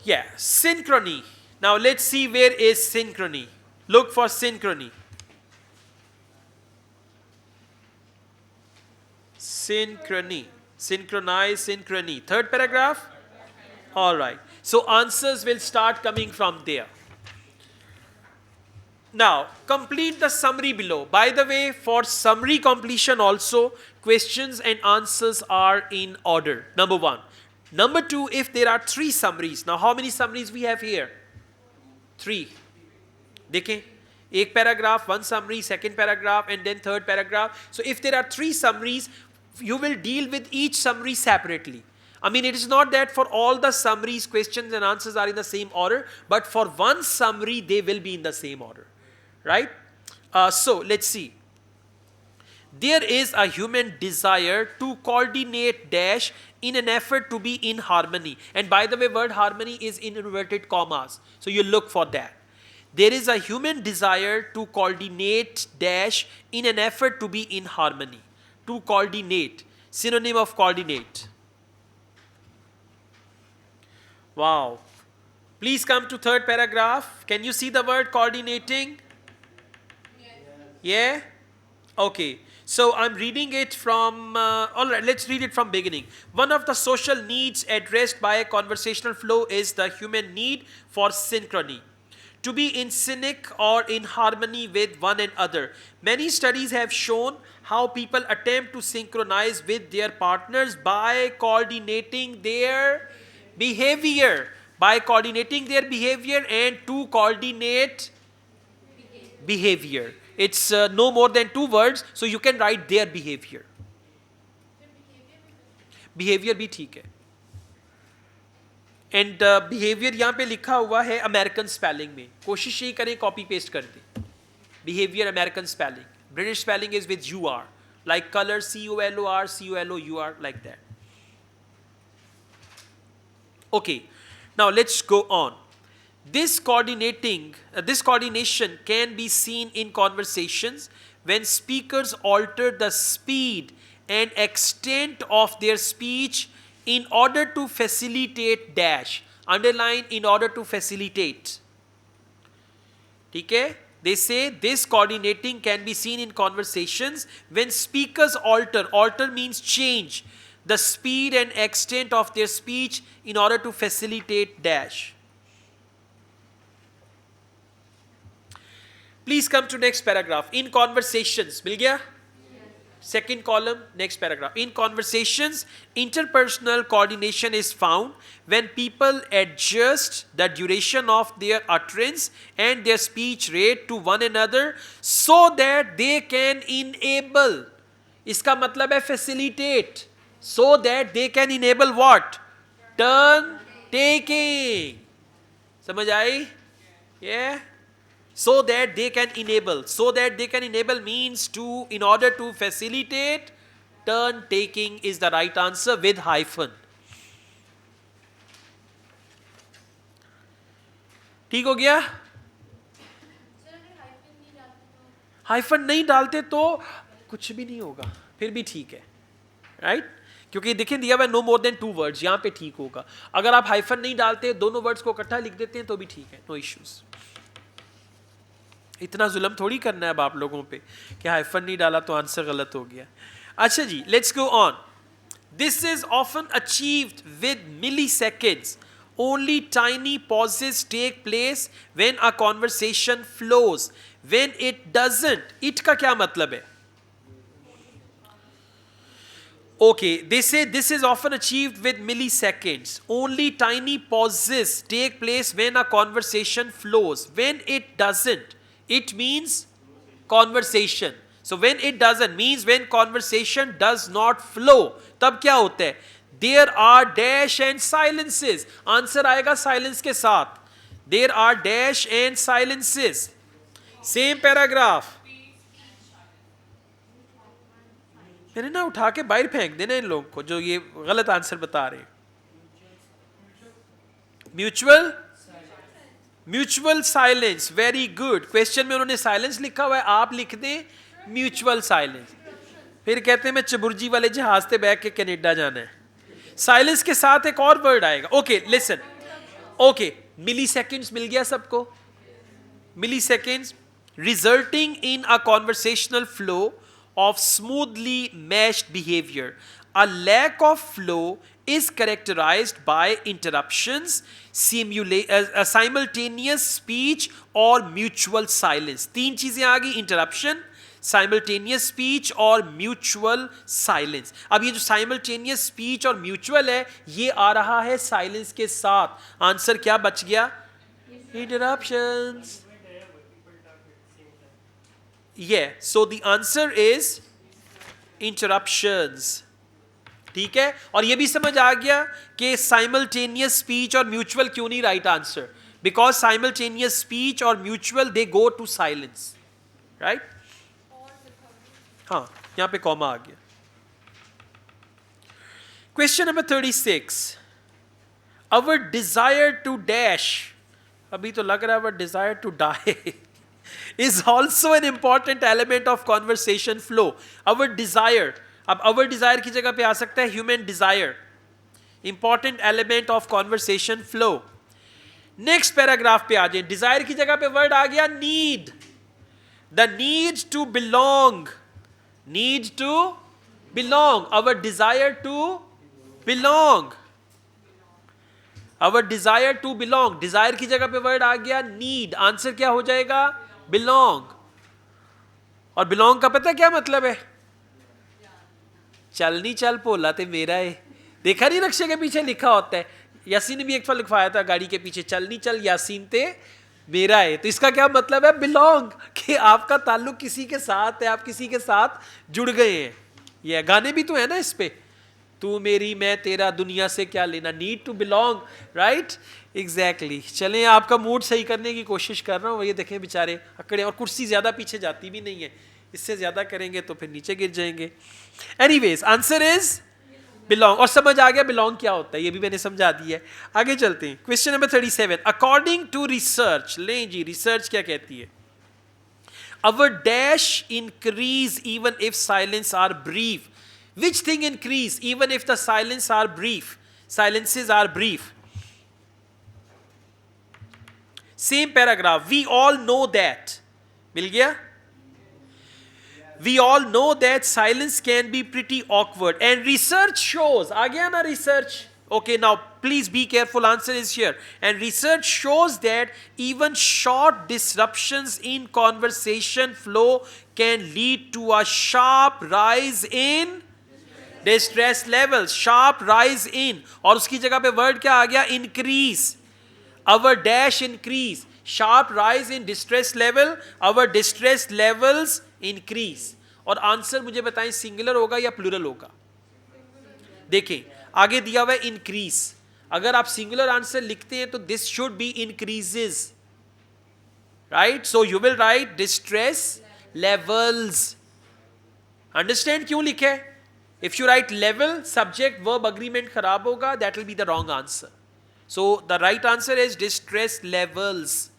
Yeah, synchrony. Now let's see where is synchrony. Look for synchrony. Synchrony. Synchronize, synchrony. Third paragraph? All right. So answers will start coming from there. Now, complete the summary below. By the way, for summary completion also, questions and answers are in order. Number 1. Number 2, if there are 3 summaries. Now, how many summaries we have here? 3. देखें, एक paragraph, 1 summary, second paragraph, and then third paragraph. So, if there are 3 summaries, you will deal with each summary separately. I mean, it is not that for all the summaries, questions and answers are in the same order, but for one summary, they will be in the same order. Right? So, let's see. There is a human desire to coordinate dash in an effort to be in harmony. And by the way, word harmony is in inverted commas. So, you look for that. There is a human desire to coordinate dash in an effort to be in harmony. To coordinate. Synonym of coordinate. Wow. Please come to third paragraph. Can you see the word coordinating? Yeah? Okay. So I'm reading it from, all right, let's read it from beginning. One of the social needs addressed by a conversational flow is the human need for synchrony. To be in sync or in harmony with one another. Many studies have shown how people attempt to synchronize with their partners by coordinating their behavior. By coordinating their behavior and to coordinate behavior. It's no more than 2 words, so you can write their behavior. Behavior भी ठीक है. And behavior यहाँ पे लिखा हुआ है American spelling में. कोशिश यही करें copy paste कर दें. Behavior American spelling. British spelling is with UR. Like color COLOR, COLOUR, like that. Okay. Now let's go on. This coordination can be seen in conversations when speakers alter the speed and extent of their speech in order to facilitate dash. Underline in order to facilitate. Okay? They say this coordinating can be seen in conversations when speakers alter. Alter means change the speed and extent of their speech in order to facilitate dash. Please come to next paragraph. In conversations, मिल गया? Second column, next paragraph. In conversations, interpersonal coordination is found when people adjust the duration of their utterance and their speech rate to one another so that they can enable. इसका मतलब है facilitate. So that they can enable what? Turn taking. समझ आई? Yeah? So that they can enable. So that they can enable means to, in order to facilitate, turn taking is the right answer with hyphen. ठीक हो गया? Hyphen नहीं डालते तो कुछ भी नहीं होगा, फिर भी ठीक है, राइट? क्योंकि देखिए दिया हुआ नो मोर देन 2 वर्ड्स, यहाँ पे ठीक होगा. अगर आप हाइफन नहीं डालते, दोनों वर्ड्स को इकट्ठा लिख देते हैं तो भी ठीक है, नो इश्यूज. इतना जुल्म थोड़ी करना है अब आप लोगों पे कि हाइफन नहीं डाला तो आंसर गलत हो गया. अच्छा जी, let's go on. This is often achieved with milliseconds. Only tiny pauses take place when a conversation flows. When it doesn't, it का क्या मतलब है? Okay, they say this is often achieved with milliseconds. Only tiny pauses take place when a conversation flows. When it doesn't, it means conversation. So when it doesn't means when conversation does not flow. तब क्या होता है? There are dash and silences. Answer आएगा silence के साथ. There are dash and silences. Same paragraph. मैंने ना उठा के बाहर फेंक देना इन लोगों को जो ये गलत आंसर बता रहे हैं. Mutual silence, very good. Question में उन्होंने साइलेंस लिखा हुआ है, आप लिख दें म्यूचुअल साइलेंस. फिर कहते हैं मैं चबुर्जी वाले जहाज पे बैठ के कनाडा जाना है. साइलेंस के साथ एक और वर्ड आएगा. Okay listen, okay, milliseconds मिल गया सबको? Milliseconds resulting in a conversational flow of smoothly meshed behavior. A lack of flow is characterized by interruptions, simultaneous speech or mutual silence. तीन चीजें आ गई, interruption, simultaneous speech और mutual silence. अब ये जो simultaneous speech और mutual है, ये आ रहा है silence के साथ. आंसर क्या बच गया? Interruptions. Yeah, so the answer is interruptions. ठीक है, और ये भी समझ आ गया कि simultaneous speech और mutual क्यों नहीं right answer, because simultaneous speech और mutual they go to silence, right? हाँ, यहाँ पे कॉमा आ गया. Question number 36. Our desire to dash, अभी तो लग रहा है our desire to die is also an important element of conversation flow. Our desire, अब our desire की जगह पे आ सकता है human desire, important element of conversation flow. Next paragraph पे आ जाए, desire की जगह पे word आ गया need. The need to belong, need to belong, our desire to belong, our desire to belong. desire की जगह पे word आ गया need, आंसर क्या हो जाएगा? belong. और belong का पता क्या मतलब है? चल नहीं चल पोला ते मेरा है. देखा नहीं नक्शे के पीछे लिखा होता है, यासीन ने भी एक बार लिखवाया था गाड़ी के पीछे, चल नहीं चल यासीन ते मेरा है. तो इसका क्या मतलब है? belong, कि आपका ताल्लुक किसी के साथ है, आप किसी के साथ जुड़ गए हैं. ये गाने भी तो है ना इस पे, तू मेरी मैं तेरा दुनिया से क्या लेना, need to belong, right? Exactly. चलें, आपका मूड सही करने की कोशिश कर रहा हूँ. ये देखें बेचारे अकड़े, और कुर्सी ज़्यादा पीछे जाती भी नहीं है, इससे ज़्यादा करेंगे तो फिर नीचे गिर जाएंगे. Anyways, answer is belong. और समझ आ गया बिलोंग क्या होता है, ये भी मैंने समझा दिया है. आगे चलते हैं. Question number 37. According to research, लें जी रिसर्च क्या कहती है? Our dash increase even if silence are brief. Which thing increase even if the silence are brief? Silences are brief. Same paragraph. We all know that. मिल गया? We all know that silence can be pretty awkward. And research shows. आ गया ना research? Okay, now please be careful. Answer is here. And research shows that even short disruptions in conversation flow can lead to a sharp rise in distress levels. Sharp rise in, और उसकी जगह पे word क्या आ गया? increase. Our dash increase. Sharp rise in distress level. Our distress levels increase. और answer मुझे बताएं singular होगा या प्लूरल होगा? देखें आगे दिया हुआ है increase. अगर आप सिंगुलर आंसर लिखते हैं तो this should be increases, right? So you will write distress levels. Understand क्यों लिखे? If you write level, subject verb agreement खराब होगा, that will be the wrong answer. So the right answer is distress levels.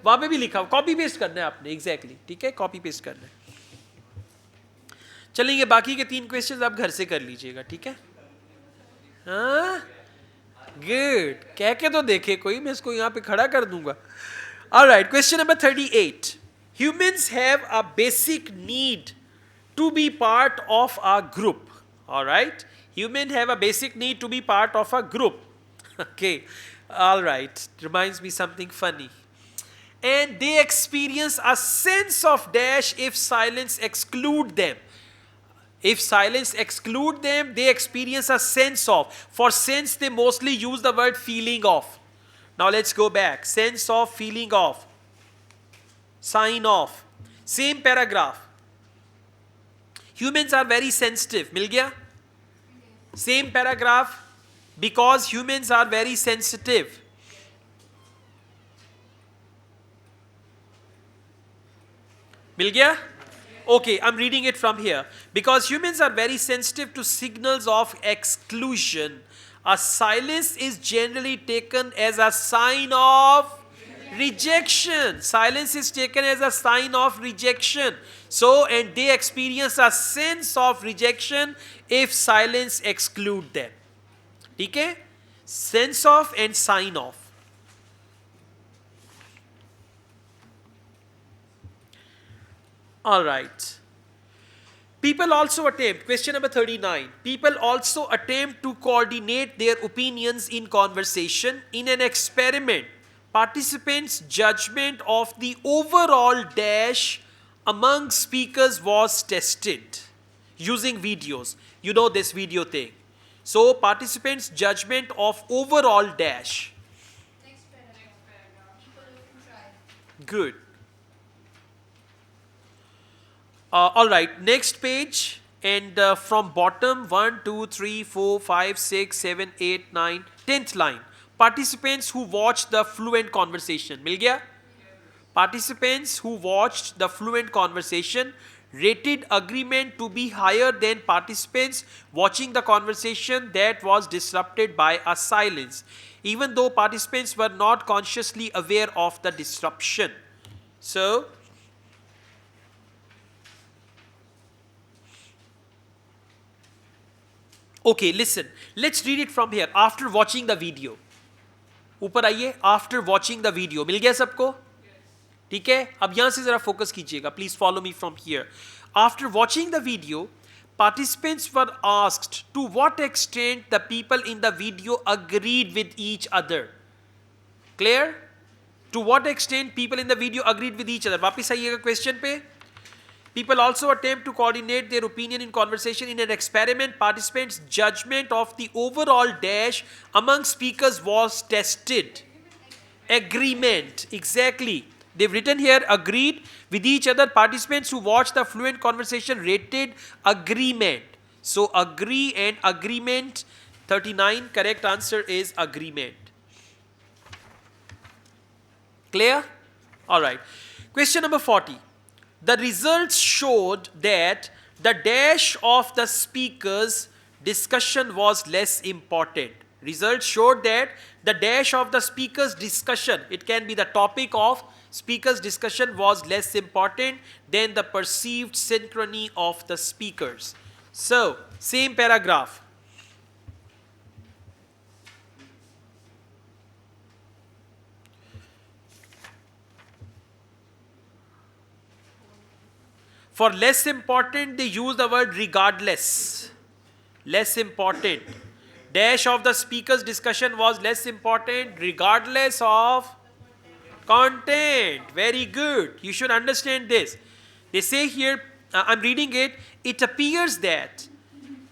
वहां पे भी लिखा, copy paste करना है आपने. एग्जैक्टली, ठीक है, कॉपी पेस्ट करना है. चलेंगे, बाकी के 3 क्वेश्चंस आप घर से कर लीजिएगा, ठीक है? हाँ, गुड. कह के तो देखे कोई, मैं इसको यहाँ पे खड़ा कर दूंगा. Alright, question number 38. Humans have a basic need to be part of a group. All right, humans have a basic need to be part of a group. Okay, all right, reminds me something funny. And they experience a sense of dash if silence exclude them. If silence exclude them, they experience a sense of. For sense, they mostly use the word feeling of. Now let's go back. Sense of, feeling of, sign of. Same paragraph. Humans are very sensitive. मिल गया? Same paragraph. Because humans are very sensitive. मिल गया? Okay, I'm reading it from here. Because humans are very sensitive to signals of exclusion, a silence is generally taken as a sign of rejection. Silence is taken as a sign of rejection. So, and they experience a sense of rejection if silence exclude them. ठीक है? Sense of and sign of. All right. People also attempt, question number 39. People also attempt to coordinate their opinions in conversation. In an experiment, participants' judgment of the overall dash among speakers was tested using videos. You know this video thing. So, participants' judgment of overall dash. Good. All right, next page, and from bottom 1, 2, 3, 4, 5, 6, 7, 8, 9, 10th line. Participants who watched the fluent conversation. Mil gaya? Participants who watched the fluent conversation rated agreement to be higher than participants watching the conversation that was disrupted by a silence, even though participants were not consciously aware of the disruption. So, okay, listen, let's read it from here. After watching the video, ऊपर आइए, after watching the video, मिल गया सबको? ठीक है, अब यहां से जरा फोकस कीजिएगा, please follow me from here. After watching the video, participants were asked to what extent the people in the video agreed with each other. Clear? To what extent people in the video agreed with each other. वापस आइएगा question पे. People also attempt to coordinate their opinion in conversation. In an experiment, participants' judgment of the overall dash among speakers was tested. Agreement, exactly. They've written here agreed with each other. Participants who watched the fluent conversation rated agreement. So agree and agreement, 39, correct answer is agreement. Clear? All right. Question number 40. The results showed that the dash of the speaker's discussion was less important. Results showed that the dash of the speaker's discussion, it can be the topic of speaker's discussion, was less important than the perceived synchrony of the speakers. So, same paragraph. For less important, they use the word regardless. Less important. Dash of the speaker's discussion was less important regardless of content. Very good. You should understand this. They say here, I'm reading it, it appears that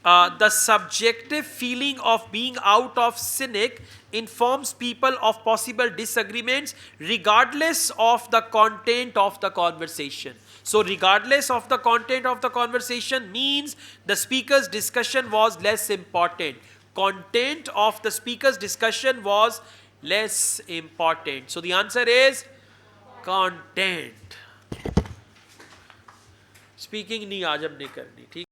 the subjective feeling of being out of sync informs people of possible disagreements regardless of the content of the conversation. So regardless of the content of the conversation means the speaker's discussion was less important. Content of the speaker's discussion was less important. So the answer is content. Speaking नहीं आज हमने करनी, ठीक